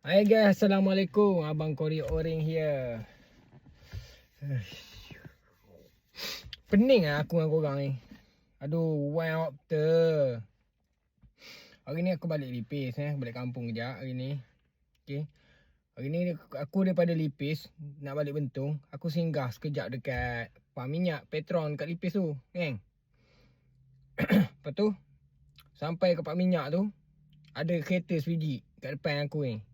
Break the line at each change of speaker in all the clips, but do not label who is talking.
Hai guys, Assalamualaikum. Abang Kori Oring here. Pening lah aku dengan korang ni. Aduh, wow ter. Hari ni aku balik Lipis balik kampung kejap hari ni. Okey. Hari ni aku daripada Lipis nak balik Bentong, aku singgah sekejap dekat pam minyak Petron kat Lipis tu, kan. Lepas tu sampai ke pam minyak tu ada kereta sebiji kat depan aku ni.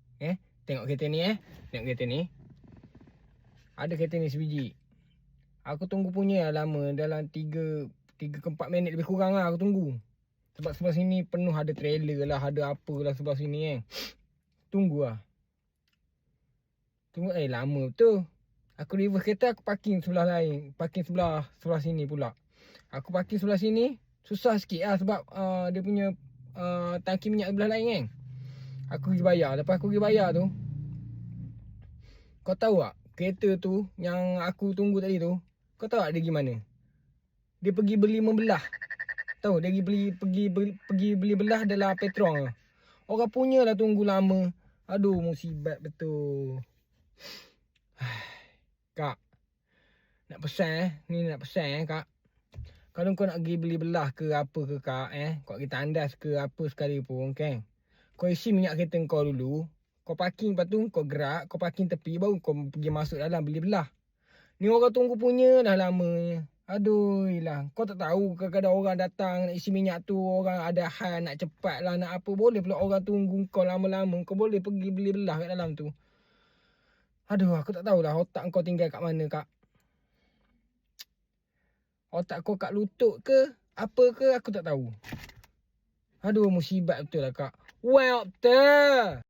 Tengok kereta ni Tengok kereta ni. Ada kereta ni sebiji. Aku tunggu punya lama, dalam 3 ke 4 minit lebih kurang lah aku tunggu. Sebab sebelah sini penuh ada trailer lah, ada apa lah sebelah sini kan. Tunggu lah. Tunggu lama betul. Aku reverse kereta, aku parking sebelah lain. Parking sebelah sini pula. Aku parking sebelah sini, susah sikit lah sebab dia punya tangki minyak sebelah lain kan. Aku pergi bayar. Lepas aku pergi bayar tu, kau tahu tak kereta tu yang aku tunggu tadi tu, kau tahu tak dia pergi mana? Dia pergi beli membelah. Tahu dia pergi beli belah dalam Petron. Orang punya lah tunggu lama. Aduh, musibat betul. Kak, nak pesan ni nak pesan kak. Kalau kau nak pergi beli belah ke apa ke kak kau pergi tandas ke apa sekali pun kan. Kau isi minyak kereta kau dulu. Kau parking, lepas tu kau gerak, kau parking tepi, baru kau pergi masuk dalam beli belah. Ni orang tunggu punya dah lamanya. Aduh lah, kau tak tahu kadang-kadang orang datang nak isi minyak tu, orang ada hal nak cepat lah, nak apa, boleh pula orang tunggu kau lama-lama. Kau boleh pergi beli belah kat dalam tu. Aduh, aku tak tahulah otak kau tinggal kat mana kak. Otak kau kat lutut ke, apa ke, aku tak tahu. Aduh, musibat betul lah kak. Well,